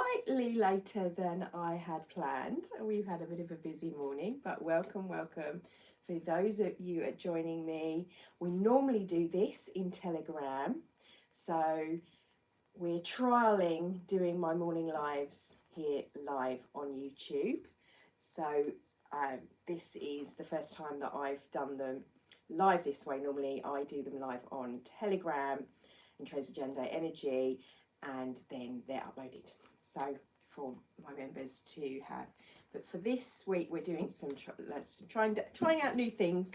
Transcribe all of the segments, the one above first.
slightly later than I had planned. We've had a bit of a busy morning, but welcome, welcome. For those of you who are joining me, we normally do this in Telegram. So we're trialing doing my morning lives here live on YouTube. So this is the first time that I've done them live this way. Normally I do them live on Telegram and Trace Agenda Energy, and then they're uploaded. So for my members to have, but for this week we're doing some trying out new things.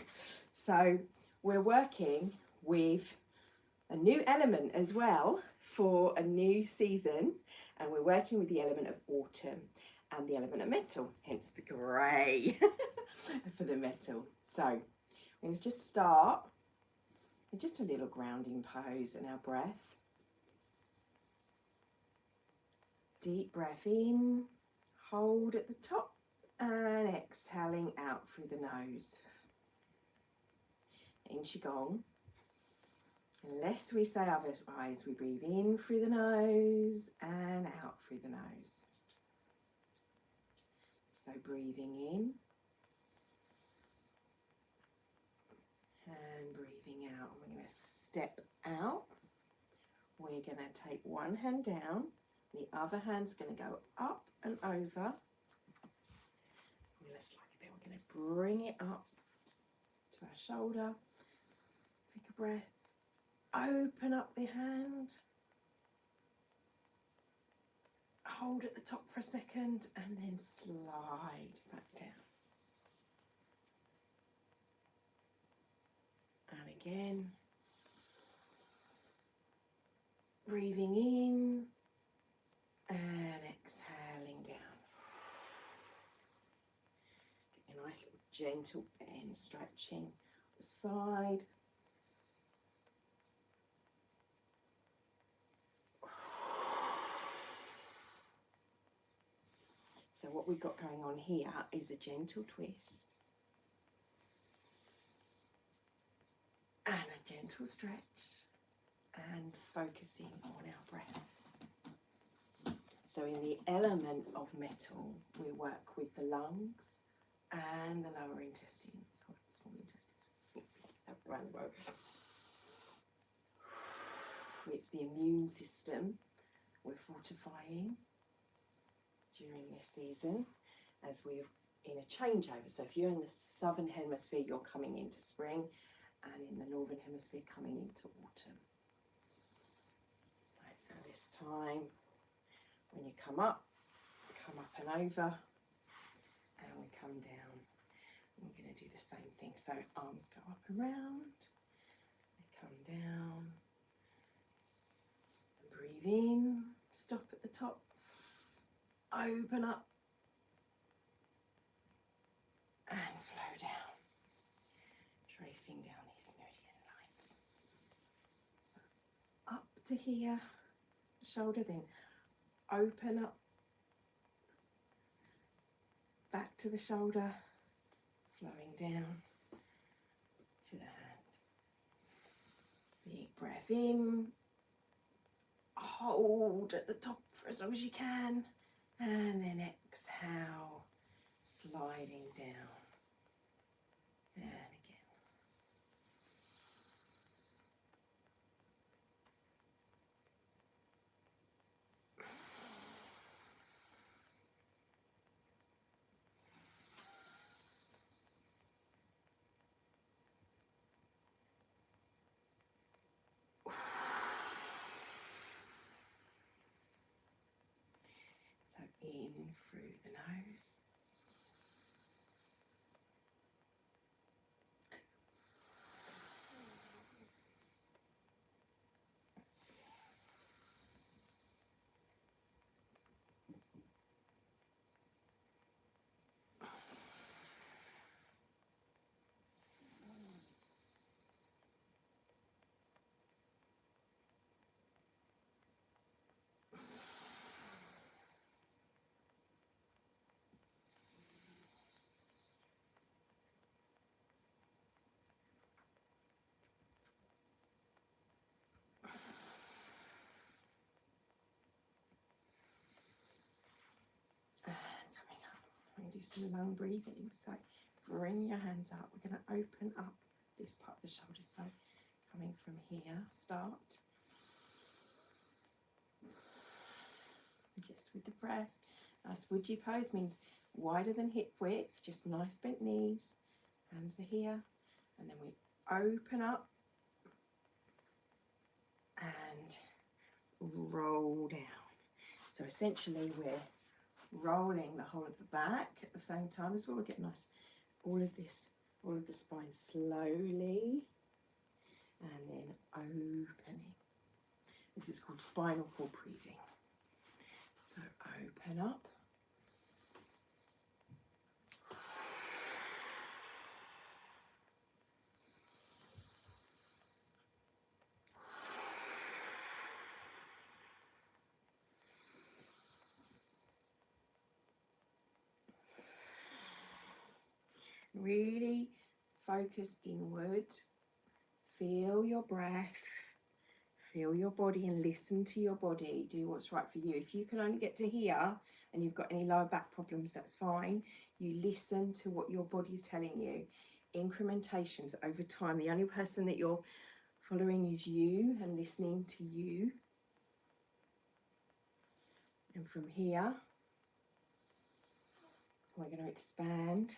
So we're working with a new element as well for a new season, and we're working with the element of autumn and the element of metal, hence the grey for the metal. So I'm going to just start with just a little grounding pose and our breath. Deep breath in, hold at the top, and exhaling out through the nose. In Qigong, unless we say otherwise, we breathe in through the nose and out through the nose. So breathing in and breathing out. We're going to step out. We're going to take one hand down. The other hand's going to go up and over. I'm going to slightly bit. We're going to bring it up to our shoulder. Take a breath. Open up the hand. Hold at the top for a second and then slide back down. And again. Breathing in. And exhaling down. Get a nice little gentle bend, stretching the side. So what we've got going on here is a gentle twist and a gentle stretch and focusing on our breath. So in the element of metal, we work with the lungs and the lower intestines, or small intestines, around the road. It's the immune system we're fortifying during this season as we're in a changeover. So if you're in the southern hemisphere, you're coming into spring, and in the northern hemisphere, coming into autumn. Right, now this time, when you come up and over, and we come down. We're going to do the same thing. So arms go up and round, they come down, and breathe in, stop at the top, open up, and flow down, tracing down these meridian lines. So up to here, shoulder, then open up, back to the shoulder, flowing down to the hand. Big breath in, hold at the top for as long as you can, and then exhale, sliding down. And again. So in through the nose. going to do some lung breathing. So bring your hands up. We're going to open up this part of the shoulders. So coming from here, start. Just with the breath. Nice woody pose means wider than hip width, just nice bent knees. Hands are here. And then we open up and roll down. So essentially we're rolling the whole of the back at the same time as well. We get nice, all of the spine slowly, and then opening. This is called spinal cord breathing. So open up. Really focus inward, feel your breath, feel your body and listen to your body. Do what's right for you. If you can only get to here and you've got any lower back problems, that's fine. You listen to what your body's telling you. Incrementations over time. The only person that you're following is you and listening to you. And from here, we're going to expand.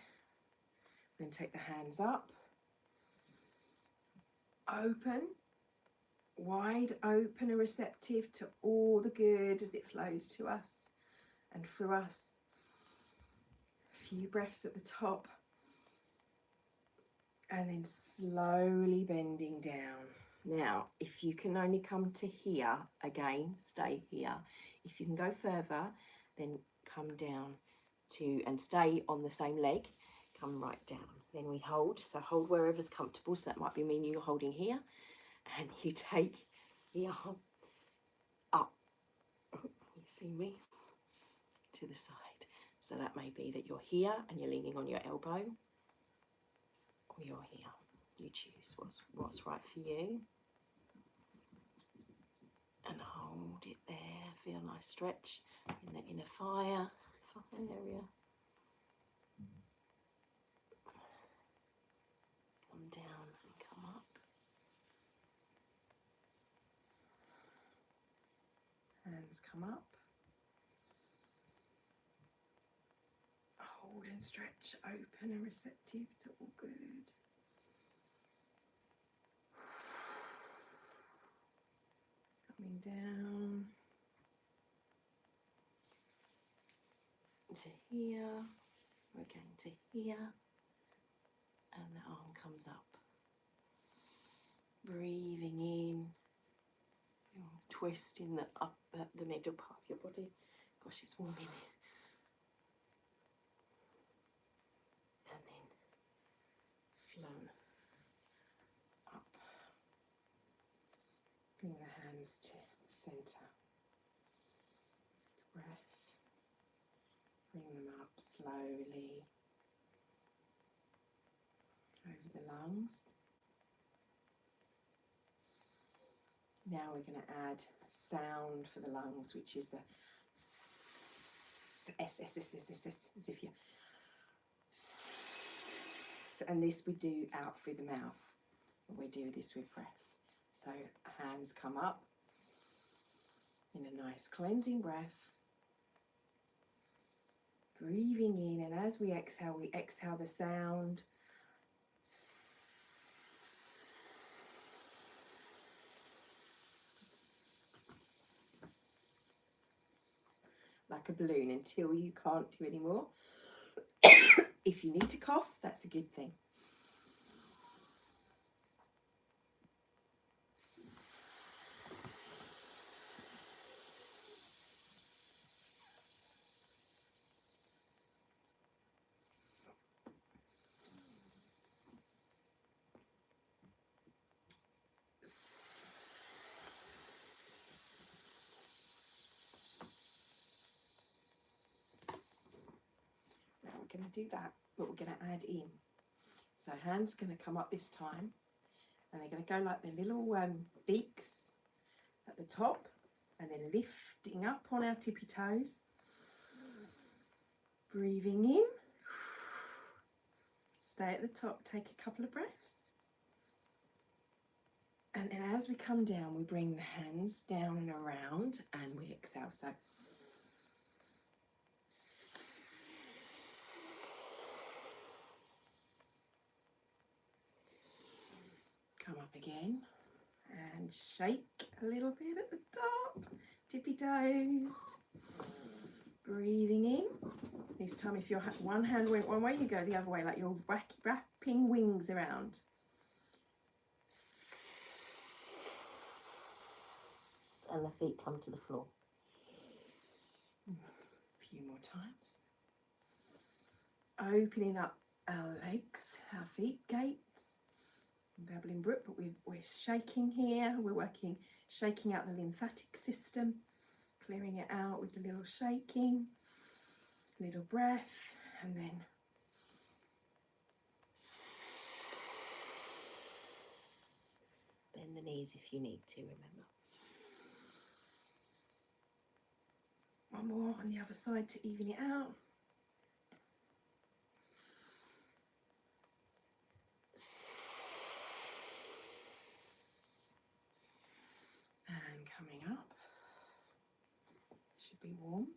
We're going to take the hands up, open, wide open and receptive to all the good as it flows to us and through us. A few breaths at the top, and then slowly bending down. Now, if you can only come to here, again, stay here. If you can go further, then come down to, and stay on the same leg. Come right down. Then we hold. So hold wherever's comfortable. So that might be meaning you're holding here. And you take the arm up. You see me? To the side. So that may be that you're here and you're leaning on your elbow. Or you're here. You choose what's right for you. And hold it there. Feel a nice stretch in the inner thigh area. Come down and come up. Hands come up. Hold and stretch, open and receptive to all good. Coming down to here. We're going to here. And the arm comes up. Breathing in. Twist in the middle part of your body. Gosh, it's warm in here. And then flow up. Bring the hands to the centre. Take a breath. Bring them up slowly over the lungs. Now we're going to add sound for the lungs, which is the S, as if you, and this we do out through the mouth. We do this with breath. So hands come up in a nice cleansing breath. Breathing in, and as we exhale the sound. Like a balloon until you can't do any more. If you need to cough, that's a good thing. Going to do that, but we're going to add in. So hands going to come up this time, and they're going to go like the little beaks at the top, and then lifting up on our tippy toes. Breathing in stay at the top, take a couple of breaths. And then as we come down, we bring the hands down and around and we exhale. So come up again and shake a little bit at the top, tippy toes. Breathing in. This time if your one hand went one way, you go the other way, like you're wrapping wings around. And the feet come to the floor. A few more times. Opening up our legs, our feet gates. Babbling brook, but we're shaking here. We're shaking out the lymphatic system, clearing it out with a little shaking, little breath, and then bend the knees if you need to, remember. One more on the other side to even it out. And coming up, should be warm.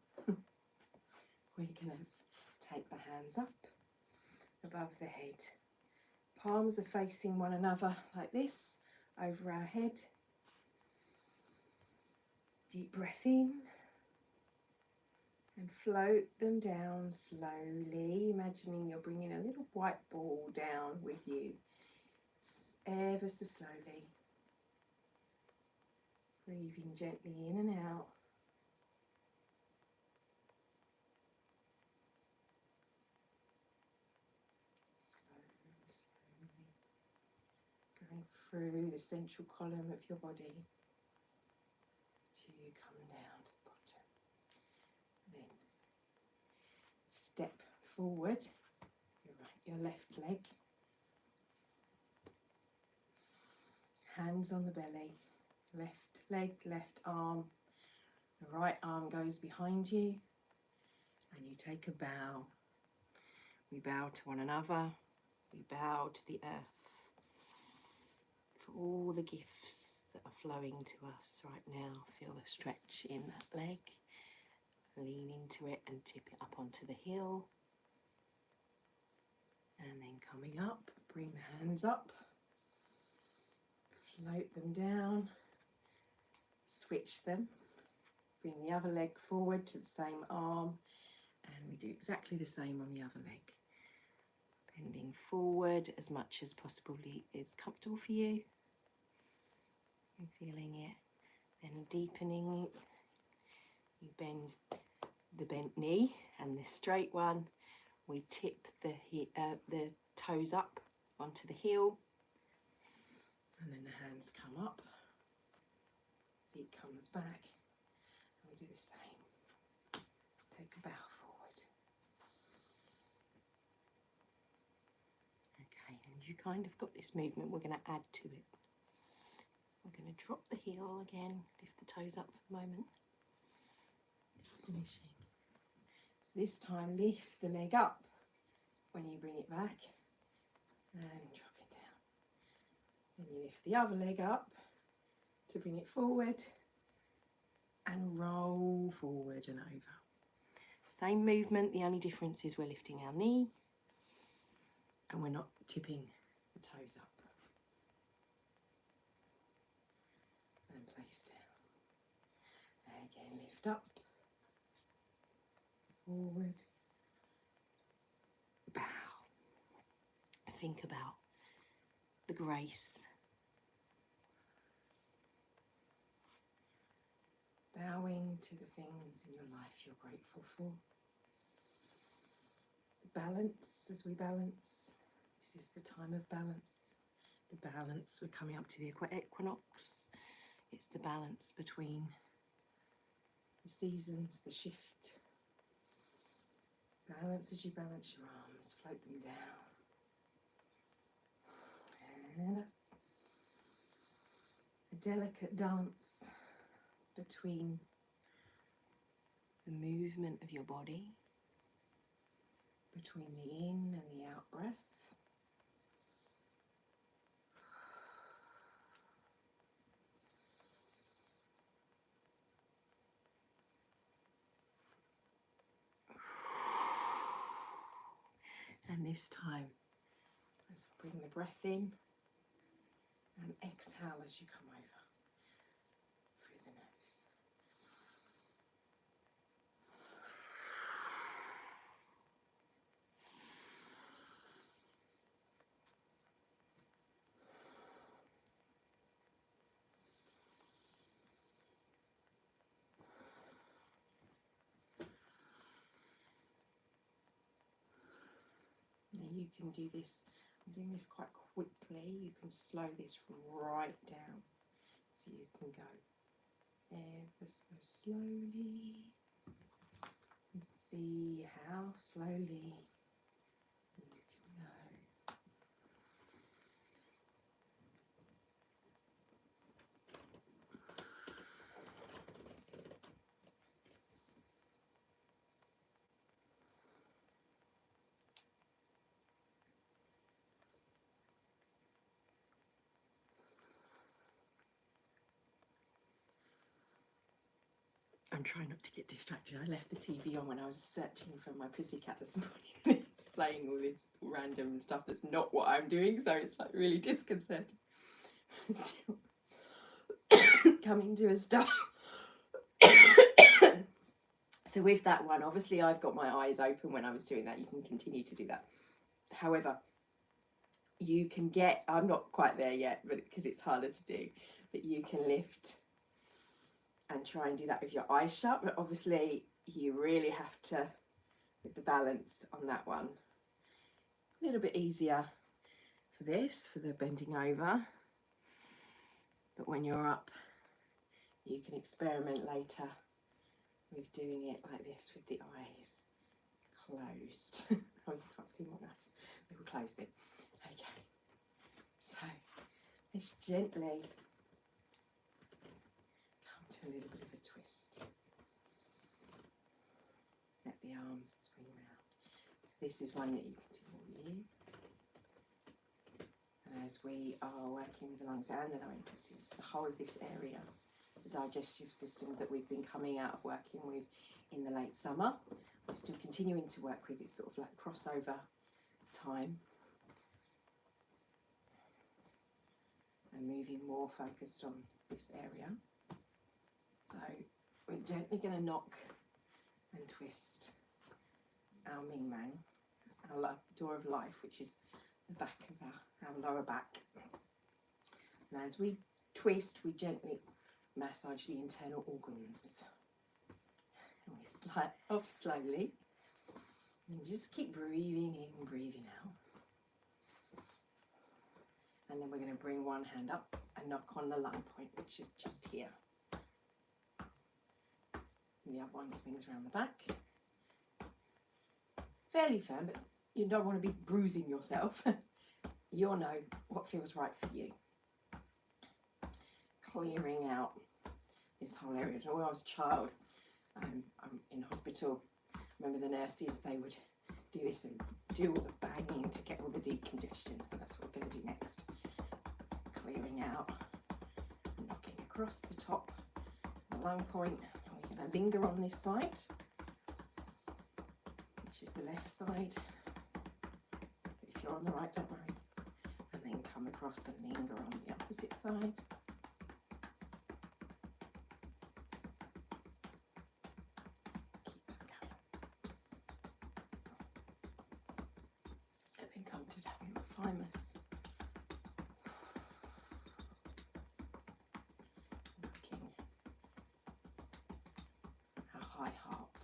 We're going to take the hands up above the head. Palms are facing one another like this, over our head. Deep breath in. And float them down slowly, imagining you're bringing a little white ball down with you, ever so slowly. Breathing gently in and out. Slowly, going through the central column of your body till you come down to the bottom. Then step forward, your left leg, hands on the belly, left leg, left arm, the right arm goes behind you, and you take a bow. We bow to one another, we bow to the earth for all the gifts that are flowing to us right now. Feel the stretch in that leg. Lean into it and tip it up onto the heel. And then coming up, bring the hands up, float them down, switch them, bring the other leg forward to the same arm, and we do exactly the same on the other leg. Bending forward as much as possibly is comfortable for you. And feeling it, then deepening. You bend the bent knee and the straight one. We tip the toes up onto the heel, and then the hands come up, feet comes back, and we do the same. Take a bow forward. Okay, and you kind of got this movement. We're going to add to it. We're going to drop the heel again, lift the toes up for a moment. Finishing. So this time lift the leg up when you bring it back and drop it down. Then you lift the other leg up to bring it forward and roll forward and over. Same movement, the only difference is we're lifting our knee and we're not tipping the toes up. And place down. And again, lift up. Forward, bow. Think about the grace. Bowing to the things in your life you're grateful for. The balance as we balance. This is the time of balance. The balance, we're coming up to the equinox. It's the balance between the seasons, the shift. Balance as you balance your arms, float them down. And up. A delicate dance between the movement of your body, between the in and the out breath. And this time, as I bring the breath in and exhale as you come over through the nose. Now you can do this, I'm doing this quite quickly, you can slow this right down so you can go ever so slowly and see how slowly you can go. I'm trying not to get distracted. I left the TV on when I was searching for my pussycat this morning. It's playing all this random stuff that's not what I'm doing, so it's like really disconcerting. Coming to a stop. So with that one, obviously I've got my eyes open when I was doing that. You can continue to do that. However, you can get, I'm not quite there yet, but because it's harder to do, but you can lift and try and do that with your eyes shut. But obviously you really have to, with the balance on that one, a little bit easier for this, for the bending over. But when you're up, you can experiment later with doing it like this with the eyes closed. Oh, you can't see my eyes, they were closed then. Okay, so let's gently come to a little bit of a twist. Let the arms swing round. So this is one that you can do all year. And as we are working with the lungs and the lower intestines, the whole of this area, the digestive system that we've been coming out of working with in the late summer, we're still continuing to work with. It's sort of like crossover time and moving more focused on this area. So we're gently going to knock and twist our Ming Mang, our door of life, which is the back of our lower back. And as we twist, we gently massage the internal organs. And we slide off slowly. And just keep breathing in, breathing out. And then we're going to bring one hand up and knock on the lung point, which is just here. The other one swings around the back. Fairly firm, but you don't want to be bruising yourself. You'll know what feels right for you. Clearing out this whole area. When I was a child, I'm in hospital. I remember the nurses, they would do this and do all the banging to get all the deep congestion. And that's what we're going to do next. Clearing out, knocking across the top, the lung point. And we're going to linger on this side, which is the left side. If you're on the right, don't worry. And then come across and linger on the opposite side. Come to tapping the thymus, looking our high heart.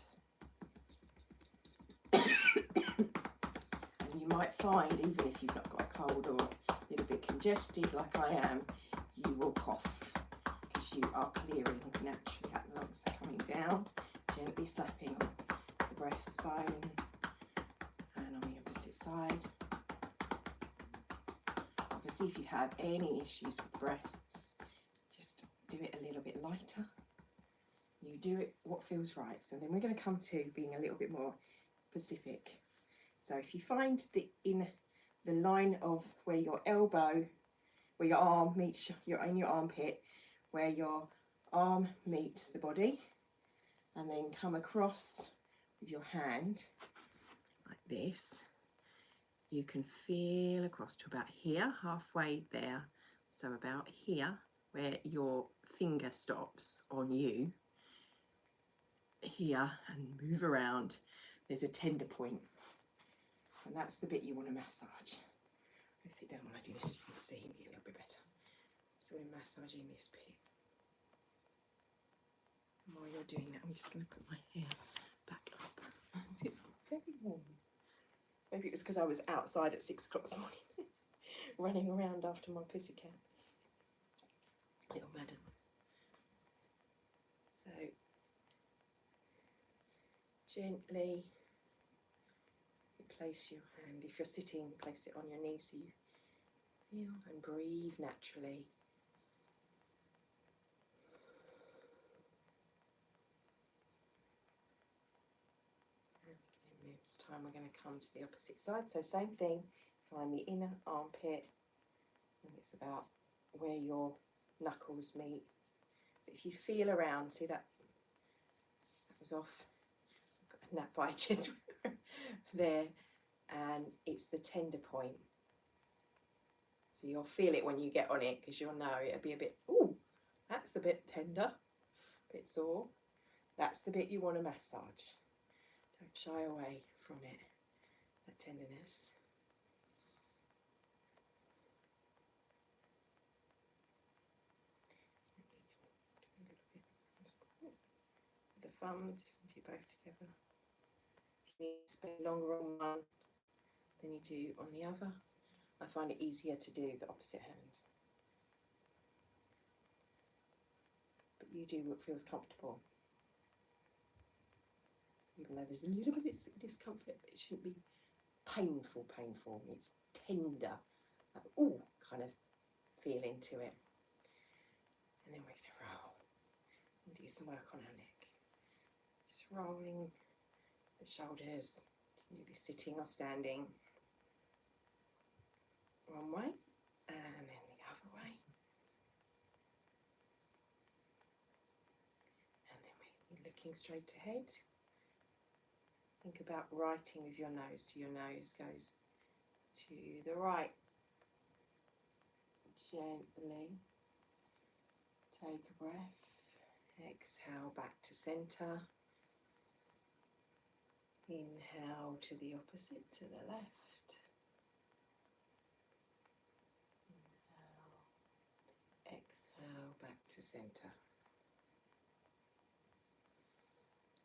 And you might find, even if you've not got a cold or a little bit congested like I am, you will cough because you are clearing naturally out the lungs. So coming down, gently slapping on the breastbone and on the opposite side. Obviously, if you have any issues with the breasts, just do it a little bit lighter. You do it what feels right. So then we're going to come to being a little bit more specific. So if you find that in the line of where your elbow, where your arm meets your armpit, where your arm meets the body, and then come across with your hand like this, you can feel across to about here, halfway there. So about here, where your finger stops on you, here, and move around. There's a tender point, and that's the bit you want to massage. Let's sit down when I do this, you can see me a little bit better. So we're massaging this bit. And while you're doing that, I'm just going to put my hair back up. It's very warm. Maybe it was because I was outside at 6 o'clock this morning, running around after my pussycat. Little madam. So, gently place your hand, if you're sitting, place it on your knee so you feel and breathe naturally. And this time we're going to come to the opposite side. So same thing, find the inner armpit, and it's about where your knuckles meet. If you feel around, see that was off. I've got a nap by just there, and it's the tender point. So you'll feel it when you get on it, because you'll know it'll be a bit, ooh, that's a bit tender, a bit sore. That's the bit you want to massage. Don't shy away from it, that tenderness. The thumbs, you can do both together. If you need to spend longer on one than you do on the other, I find it easier to do the opposite hand. But you do what feels comfortable. Even though there's a little bit of discomfort, but it shouldn't be painful. It's tender, like, ooh, kind of feeling to it. And then we're going to roll and do some work on our neck. Just rolling the shoulders. You can do this sitting or standing. One way, and then the other way. And then we're looking straight ahead. Think about writing with your nose, so your nose goes to the right. Gently take a breath, exhale back to centre, inhale to the opposite, to the left, inhale, exhale back to centre.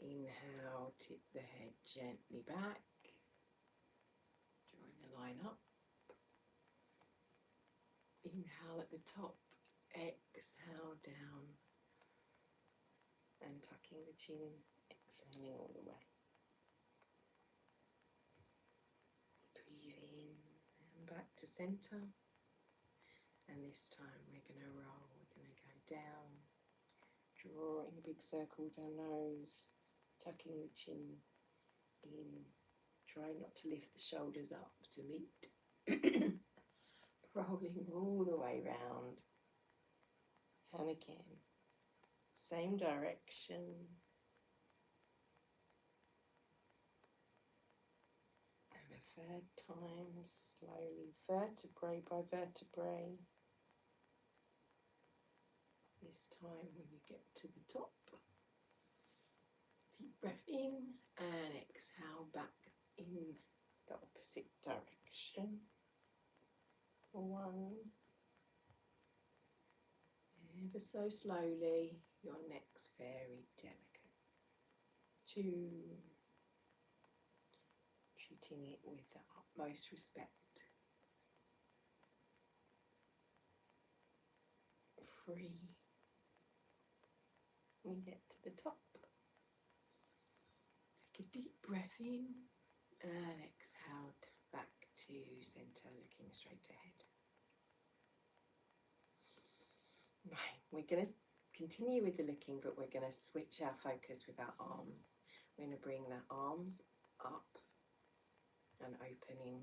Inhale, tip the head gently back, drawing the line up. Inhale at the top, exhale down, and tucking the chin, exhaling all the way. Breathe in and back to centre. And this time we're going to roll, we're going to go down, drawing a big circle with our nose, tucking the chin in. Try not to lift the shoulders up to meet. Rolling all the way round. And again, same direction. And a third time, slowly, vertebrae by vertebrae. This time when you get to the top, deep breath in and exhale back in the opposite direction. 1. Ever so slowly, your neck's very delicate. 2. Treating it with the utmost respect. 3. We get to the top. Take a deep breath in and exhale back to centre, looking straight ahead. Right, we're going to continue with the looking, but we're going to switch our focus with our arms. We're going to bring the arms up and opening.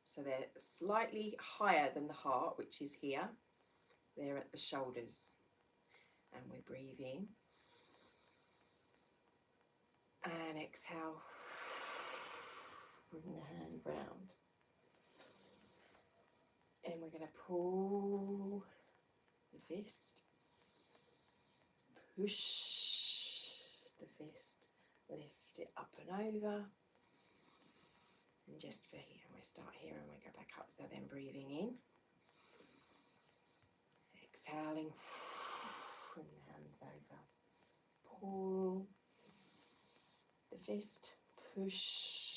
So they're slightly higher than the heart, which is here. They're at the shoulders. And we breathe in. And exhale. Bring the hand round. And we're going to pull the fist, push the fist, lift it up and over. And just for here, we start here and we go back up. So then breathing in, exhaling, bring the hands over. Pull the fist, push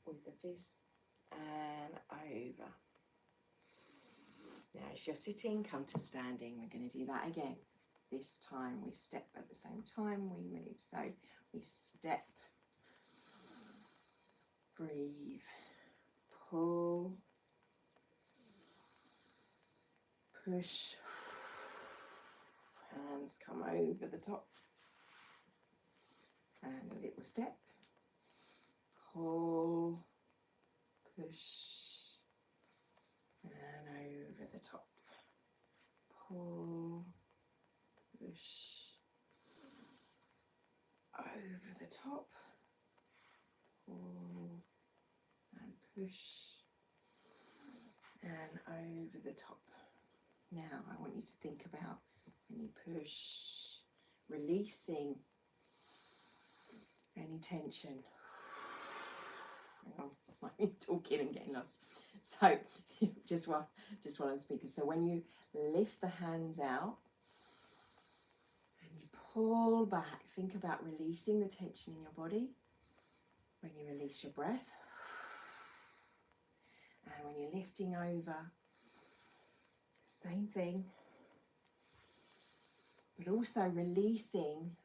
with the fist and over. Now if you're sitting, come to standing. We're going to do that again. This time we step at the same time we move. So we step, breathe, pull, push, hands come over the top, and a little step, pull, push, and over the top, pull, push, over the top, pull, and push, and over the top. Now I want you to think about when you push, releasing any tension. Hang on, I'm talking and getting lost. So just while I'm speaking. So when you lift the hands out and you pull back, think about releasing the tension in your body. When you release your breath, and when you're lifting over, same thing, but also releasing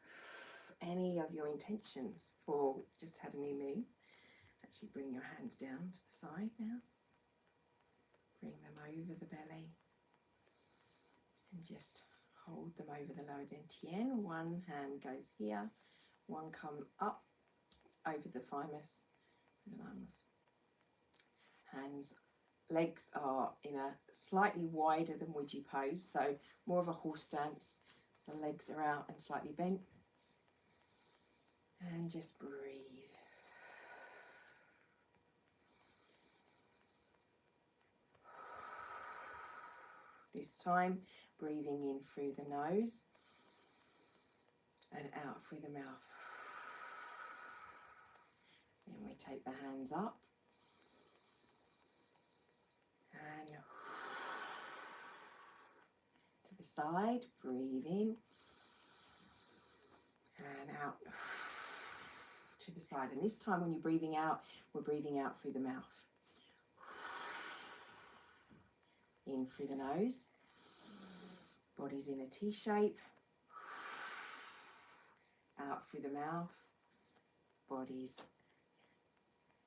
any of your intentions. For just had a new moon. Actually bring your hands down to the side now. Bring them over the belly and just hold them over the lower dantian. One hand goes here, one come up over the thymus, the lungs. Hands, legs are in a slightly wider than would you pose, so more of a horse stance. So legs are out and slightly bent. And just breathe. This time, breathing in through the nose and out through the mouth. Then we take the hands up and to the side, breathe in and out to the side. And this time when you're breathing out, we're breathing out through the mouth. In through the nose, body's in a T shape, out through the mouth, body's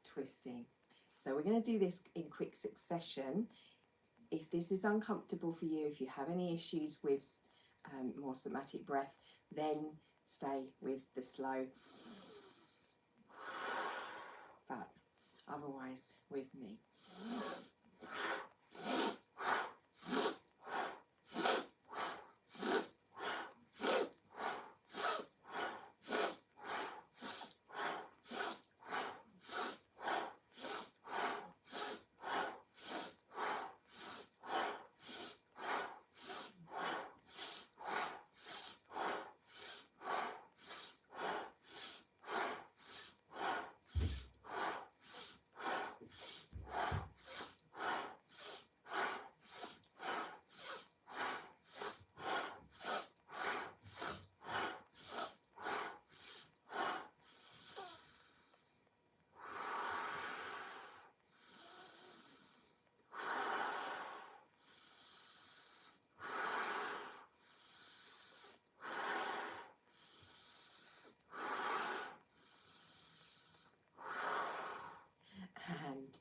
twisting. So we're going to do this in quick succession. If this is uncomfortable for you, if you have any issues with more somatic breath, then stay with the slow, but otherwise with me.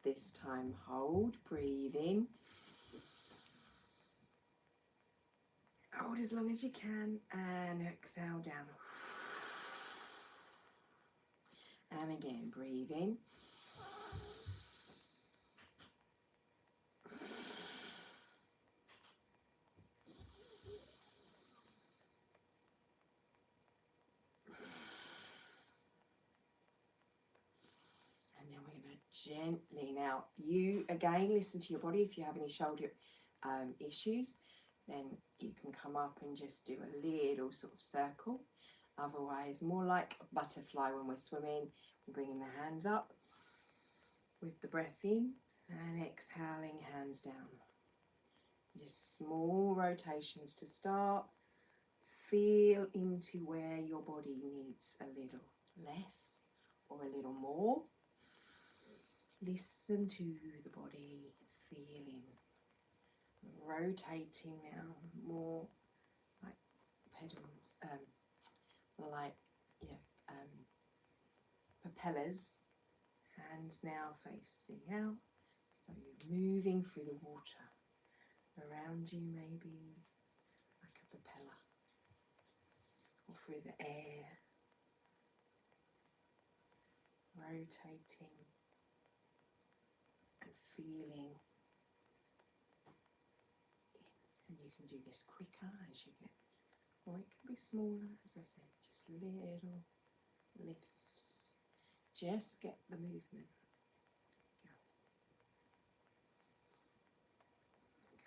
This time hold, breathe in, hold as long as you can and exhale down, and again breathe in, and then we're going to gently. Now, you again listen to your body. If you have any shoulder issues, then you can come up and just do a little sort of circle. Otherwise, more like a butterfly when we're swimming, we're bringing the hands up with the breath in and exhaling, hands down. Just small rotations to start. Feel into where your body needs a little less or a little more. Listen to the body, feeling, rotating now, more like pedals, propellers. Hands now facing out, so you're moving through the water around you, maybe like a propeller, or through the air, rotating and feeling in. And you can do this quicker as you get, or it can be smaller, as I said, just little lifts. Just get the movement going.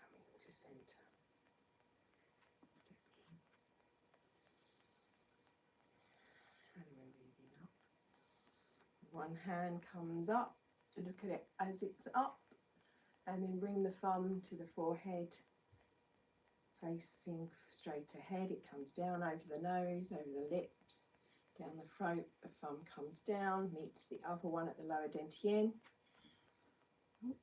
Coming to centre. Step in. And we're moving up. One hand comes up. Look at it as it's up. And then bring the thumb to the forehead. Facing straight ahead. It comes down over the nose, over the lips. Down the throat, the thumb comes down, meets the other one at the lower dantian. And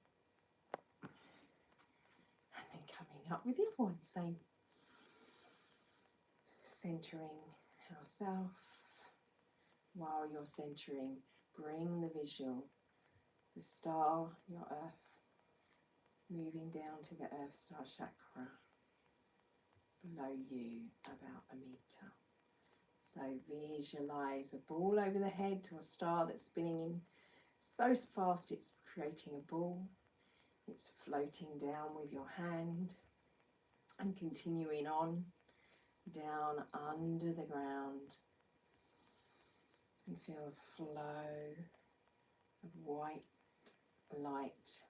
then coming up with the other one, same. Centering ourselves. While you're centering, bring the visual, the star, your earth, moving down to the earth star chakra. Below you, about a metre. So visualize a ball over the head to a star that's spinning in so fast it's creating a ball. It's floating down with your hand and continuing on down under the ground, and feel a flow of white light,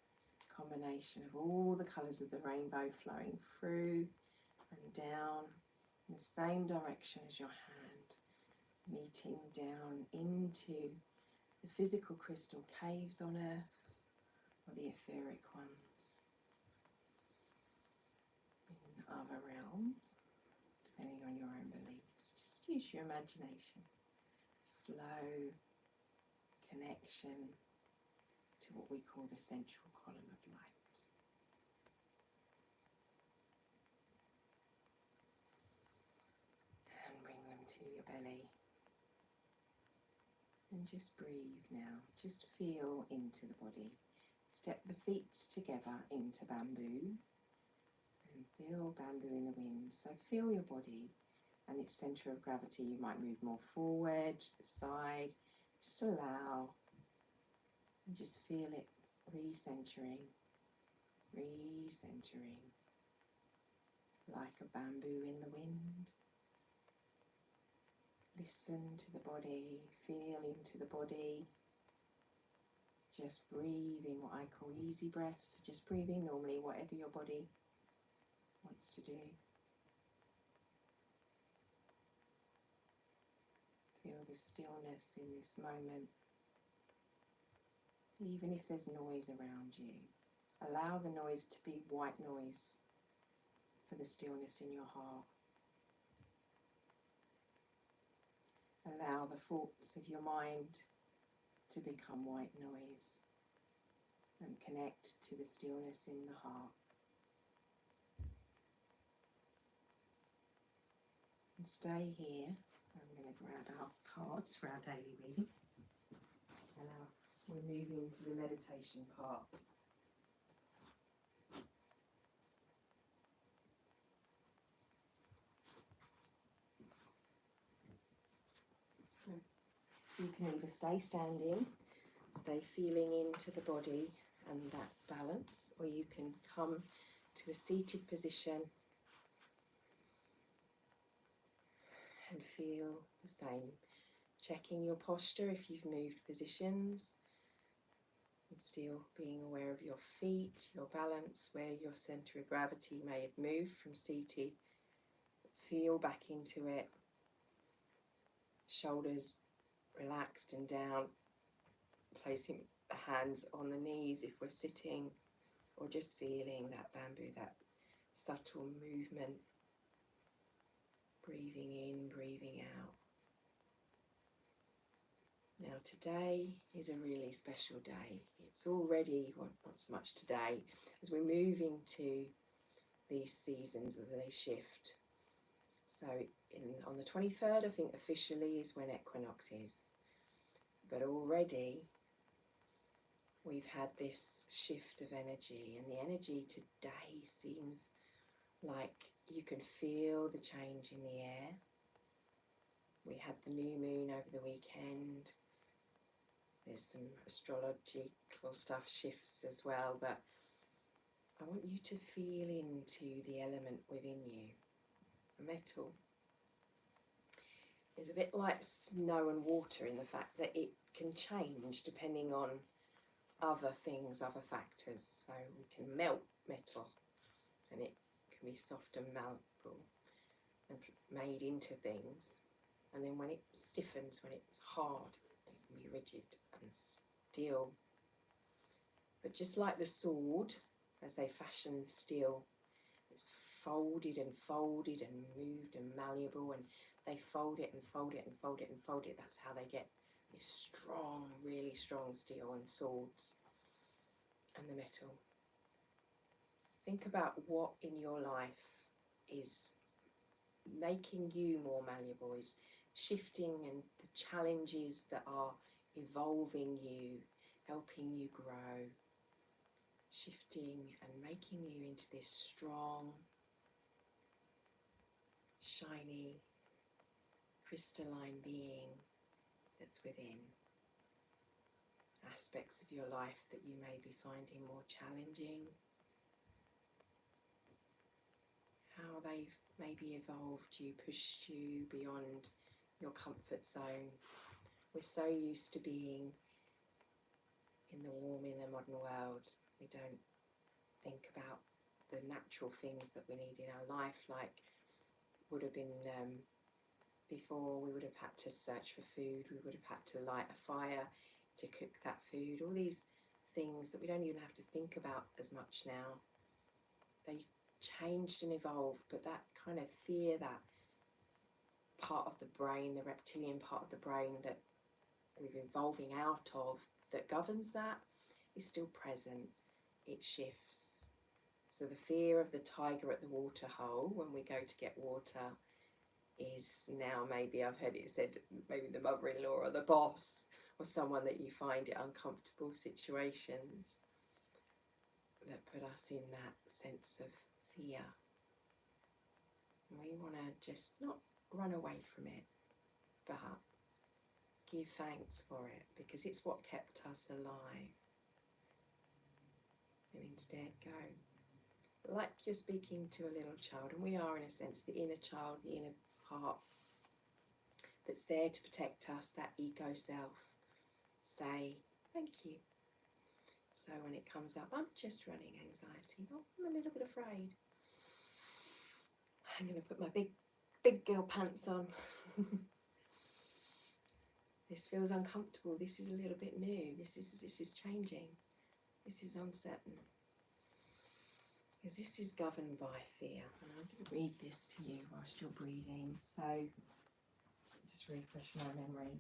combination of all the colours of the rainbow flowing through and down in the same direction as your hand, meeting down into the physical crystal caves on earth or the etheric ones in other realms, depending on your own beliefs. Just use your imagination. Flow, connection to what we call the central column of light. To your belly, and just breathe now. Just feel into the body. Step the feet together into bamboo and feel bamboo in the wind. So feel your body and its centre of gravity. You might move more forward, to the side. Just allow and just feel it recentering like a bamboo in the wind. Listen to the body, feel into the body. Just breathe in what I call easy breaths. Just breathe in normally, whatever your body wants to do. Feel the stillness in this moment. Even if there's noise around you, allow the noise to be white noise for the stillness in your heart. Allow the thoughts of your mind to become white noise and connect to the stillness in the heart. And stay here. I'm going to grab our cards for our daily reading. And we're moving to the meditation part. So you can either stay standing, stay feeling into the body and that balance, or you can come to a seated position and feel the same. Checking your posture if you've moved positions. And still being aware of your feet, your balance, where your centre of gravity may have moved from seated. Feel back into it. Shoulders relaxed and down. Placing the hands on the knees if we're sitting, or just feeling that bamboo, that subtle movement. Breathing in, breathing out. Now today is a really special day. It's already, well, not so much today, as we're moving to these seasons of the shift. So on the 23rd, I think officially is when equinox is. But already we've had this shift of energy, and the energy today seems like you can feel the change in the air. We had the new moon over the weekend. There's some astrological stuff shifts as well, but I want you to feel into the element within you. Metal is a bit like snow and water in the fact that it can change depending on other things, other factors. So we can melt metal and it can be soft and malleable and made into things. And then when it stiffens, when it's hard, it can be rigid and steel. But just like the sword, as they fashion the steel, it's folded and folded and moved and malleable, and they fold it and fold it and fold it and fold it. That's how they get this strong, really strong steel and swords and the metal. Think about what in your life is making you more malleable, is shifting, and the challenges that are evolving you, helping you grow, shifting and making you into this strong, shiny, crystalline being that's within. Aspects of your life that you may be finding more challenging, how they've maybe evolved you, pushed you beyond your comfort zone. We're so used to being in the modern world. We don't think about the natural things that we need in our life, like would have been before. We would have had to search for food, we would have had to light a fire to cook that food, all these things that we don't even have to think about as much now. They changed and evolved, but that kind of fear, that part of the brain, the reptilian part of the brain that we're evolving out of, that governs that, is still present. It shifts. So the fear of the tiger at the water hole when we go to get water is now, maybe I've heard it said, maybe the mother-in-law or the boss or someone that you find in uncomfortable situations that put us in that sense of fear. We want to just not run away from it, but give thanks for it, because it's what kept us alive. And instead go like you're speaking to a little child, and we are, in a sense, the inner child, the inner part that's there to protect us, that ego self. Say thank you. So when it comes up, I'm just running anxiety. Oh, I'm a little bit afraid. I'm going to put my big girl pants on. This feels uncomfortable. This is a little bit new. This is changing. This is uncertain. Because this is governed by fear. And I'm going to read this to you whilst you're breathing. So just refresh my memory.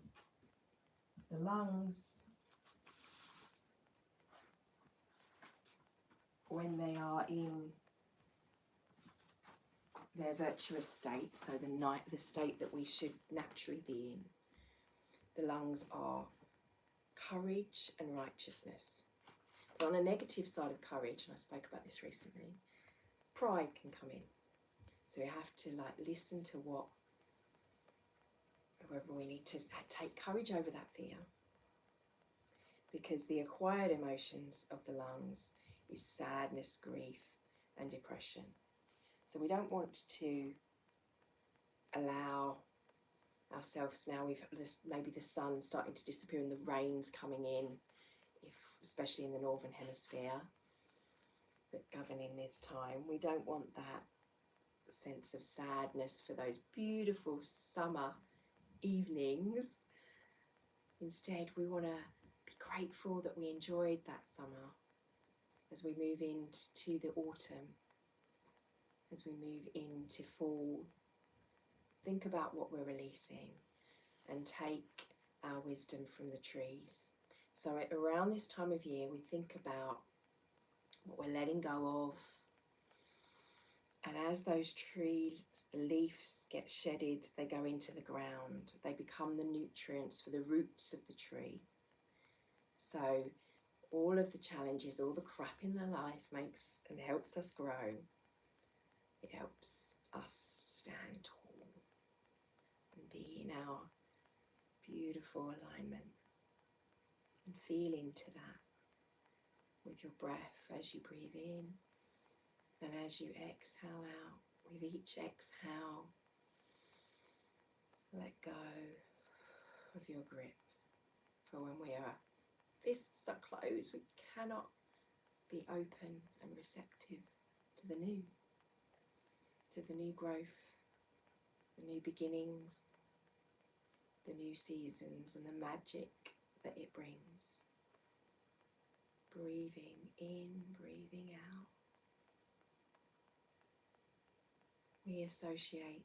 The lungs, when they are in their virtuous state, so the state that we should naturally be in, the lungs are courage and righteousness. But on a negative side of courage, and I spoke about this recently, pride can come in. So we have to listen to whoever we need to take courage over that fear. Because the acquired emotions of the lungs is sadness, grief, and depression. So we don't want to allow ourselves, now we've maybe the sun starting to disappear and the rain's coming in, if especially in the Northern Hemisphere, that governing this time. We don't want that sense of sadness for those beautiful summer evenings. Instead, we want to be grateful that we enjoyed that summer as we move into the autumn, as we move into fall. Think about what we're releasing and take our wisdom from the trees. So around this time of year, we think about what we're letting go of. And as those trees, the leaves get shedded, they go into the ground. They become the nutrients for the roots of the tree. So all of the challenges, all the crap in their life makes and helps us grow. It helps us stand tall and be in our beautiful alignment. And feel into that with your breath as you breathe in and as you exhale out. With each exhale, let go of your grip. For when we are fists are closed, we cannot be open and receptive to the new growth, the new beginnings, the new seasons, and the magic that it brings. Breathing in, breathing out. We associate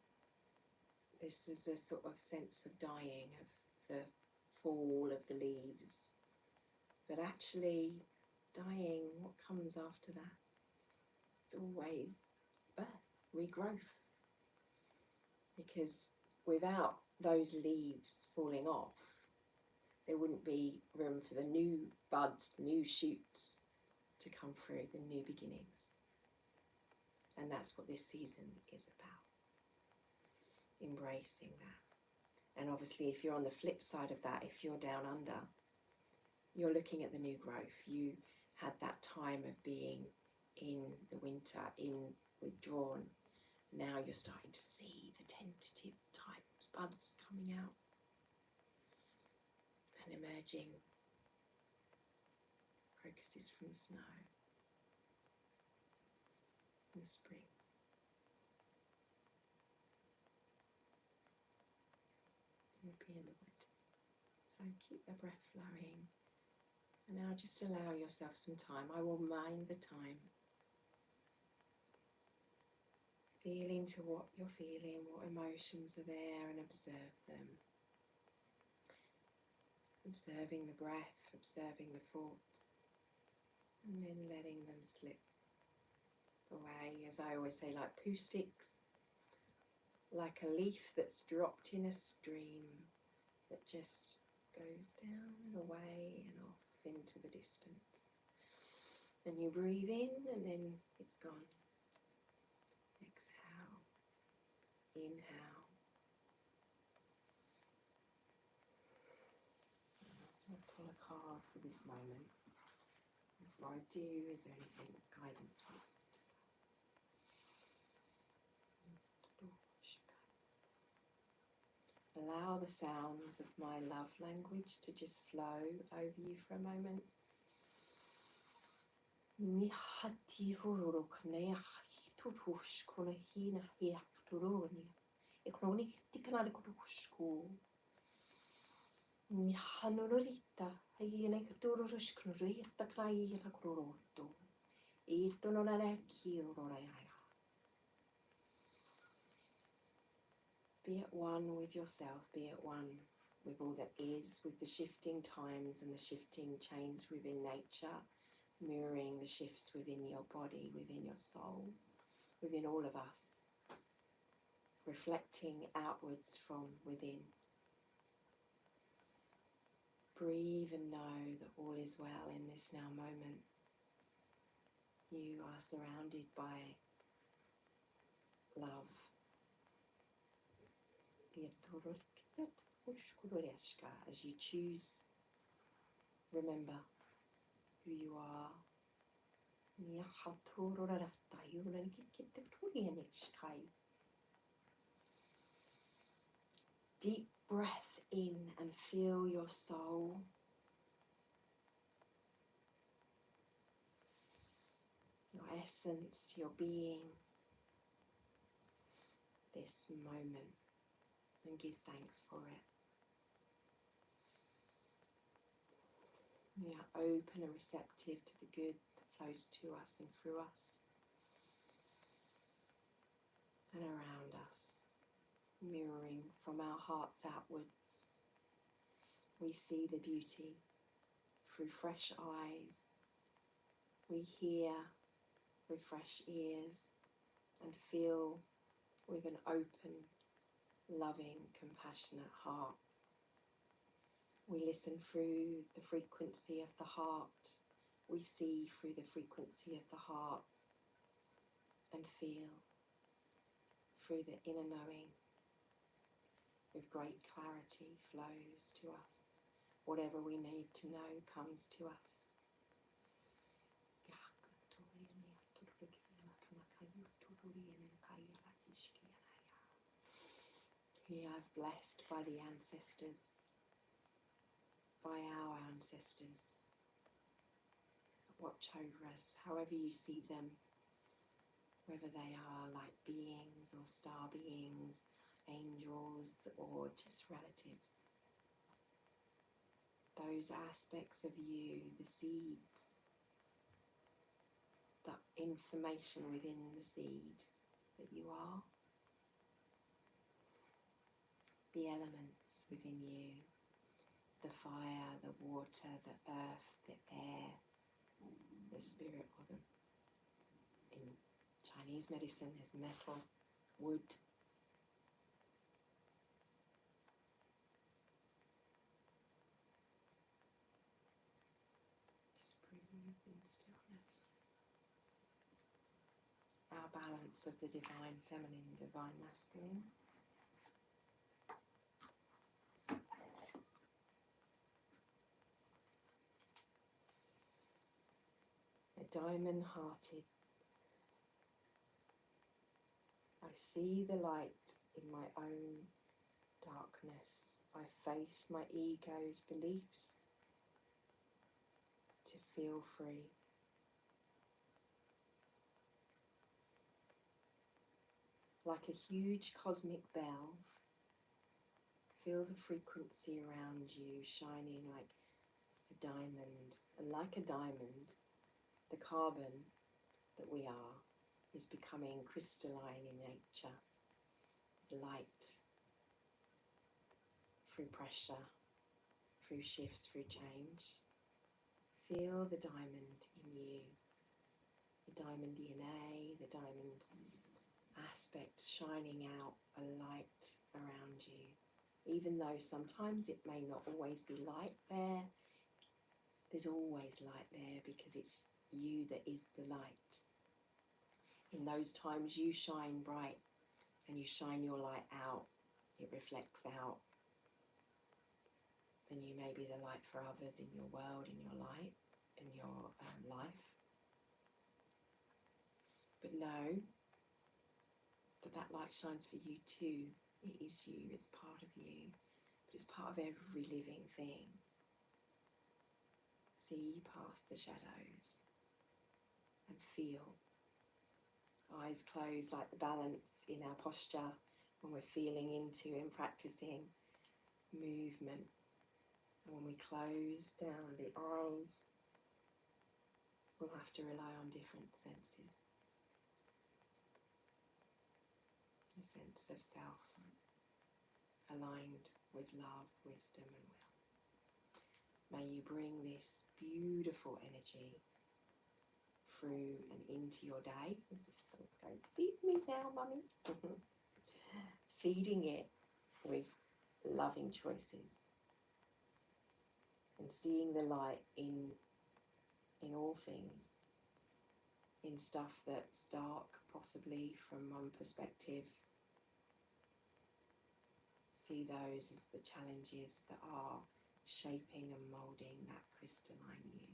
this as a sort of sense of dying, of the fall of the leaves. But actually, dying, what comes after that? It's always birth, regrowth. Because without those leaves falling off, there wouldn't be room for the new buds, new shoots to come through, the new beginnings. And that's what this season is about. Embracing that. And obviously, if you're on the flip side of that, if you're down under, you're looking at the new growth. You had that time of being in the winter, withdrawn. Now you're starting to see the tentative type buds coming out and emerging. Crocuses from the snow in the spring. You'll be in the wood. So keep the breath flowing. And now just allow yourself some time. I will mind the time. Feel into what you're feeling, what emotions are there, and observe them. Observing the breath, observing the thoughts, and then letting them slip away, as I always say, like poo sticks, like a leaf that's dropped in a stream that just goes down and away and off into the distance. And you breathe in and then it's gone. Exhale, inhale. I'll pull a card for this moment. Before I do, is there anything that guidance wants us to say? Allow the sounds of my love language to just flow over you for a moment. Be at one with yourself, be at one with all that is, with the shifting times and the shifting chains within nature, mirroring the shifts within your body, within your soul, within all of us, reflecting outwards from within. Breathe and know that all is well in this now moment. You are surrounded by love. As you choose, remember who you are. Deep breath in and feel your soul. essence, your being, this moment, and give thanks for it. We are open and receptive to the good that flows to us and through us and around us, mirroring from our hearts outwards. We see the beauty through fresh eyes. We hear with fresh ears and feel with an open, loving, compassionate heart. We listen through the frequency of the heart. We see through the frequency of the heart and feel through the inner knowing. With great clarity flows to us. Whatever we need to know comes to us. We are blessed by the ancestors, by our ancestors. Watch over us, however you see them, whether they are light beings or star beings, angels or just relatives. Those aspects of you, the seeds, the information within the seed that you are, the elements within you, the fire, the water, the earth, the air, the spirit, or the, in Chinese medicine there's metal, wood. Just breathe in stillness. Our balance of the divine feminine, divine masculine. Diamond-hearted. I see the light in my own darkness. I face my ego's beliefs to feel free. Like a huge cosmic bell, feel the frequency around you shining like a diamond. And like a diamond, the carbon that we are is becoming crystalline in nature, light, through pressure, through shifts, through change. Feel the diamond in you, the diamond DNA, the diamond aspect shining out a light around you. Even though sometimes it may not always be light there, there's always light there because it's you that is the light. In those times you shine bright and you shine your light out, it reflects out. And you may be the light for others in your world, in your light, in your life. But know that that light shines for you too. It is you, it's part of you, but it's part of every living thing. See past the shadows and feel. Eyes closed, like the balance in our posture when we're feeling into and practicing movement. And when we close down the eyes, we'll have to rely on different senses. A sense of self, aligned with love, wisdom and will. May you bring this beautiful energy through and into your day. So let's go, feed me now, mummy. Feeding it with loving choices. And seeing the light in all things. In stuff that's dark, possibly from one perspective. See those as the challenges that are shaping and moulding that crystalline you.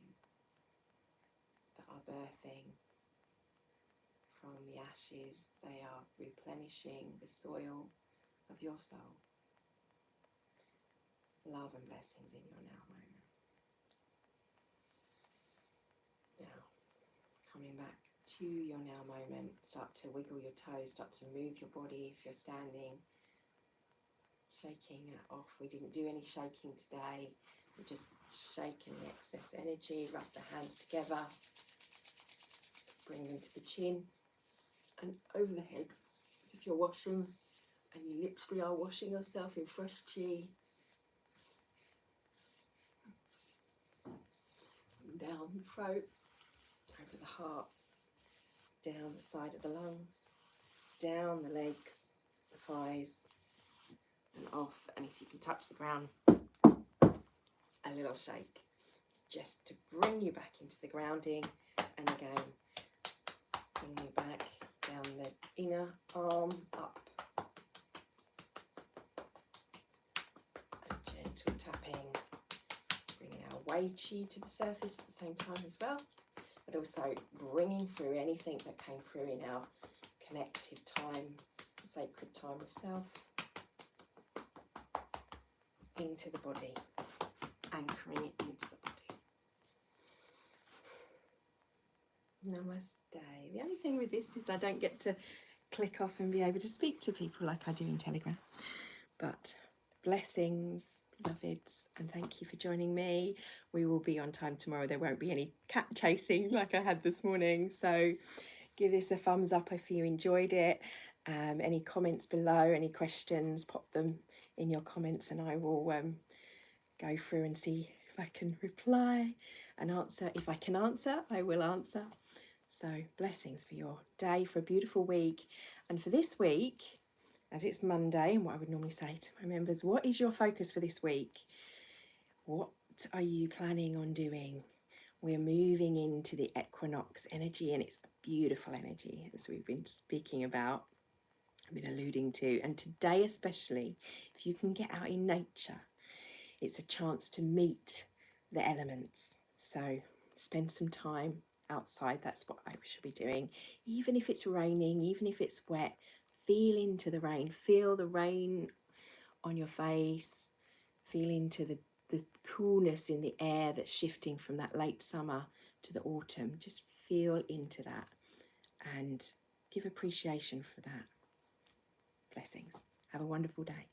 That are birthing from the ashes, they are replenishing the soil of your soul. Love and blessings in your now moment. Now, coming back to your now moment. Start to wiggle your toes, start to move your body if you're standing. Shaking that off. We didn't do any shaking today. We're just shaking the excess energy. Rub the hands together. Bring them to the chin and over the head. As if you're washing, and you literally are washing yourself in fresh chi. Down the throat, over the heart, down the side of the lungs, down the legs, the thighs, and off. And if you can touch the ground, a little shake, just to bring you back into the grounding. And again, bring you back down the inner arm, up. A gentle tapping, bringing our Wei Qi to the surface at the same time as well, but also bringing through anything that came through in our connective time, sacred time of self, into the body, anchoring it into the body. Namaste. The only thing with this is I don't get to click off and be able to speak to people like I do in Telegram. But blessings, beloveds, and thank you for joining me. We will be on time tomorrow. There won't be any cat chasing like I had this morning. So give this a thumbs up if you enjoyed it. Any comments below, any questions, pop them in your comments and I will go through and see if I can reply and answer. If I can answer, I will answer. So blessings for your day, for a beautiful week. And for this week, as it's Monday, and what I would normally say to my members, what is your focus for this week? What are you planning on doing? We're moving into the equinox energy, and it's a beautiful energy, as we've been speaking about, I've been alluding to. And today especially, if you can get out in nature, it's a chance to meet the elements. So spend some time outside. That's what I should be doing. Even if it's raining, even if it's wet, feel into the rain. Feel the rain on your face. Feel into the coolness in the air that's shifting from that late summer to the autumn. Just feel into that and give appreciation for that. Blessings. Have a wonderful day.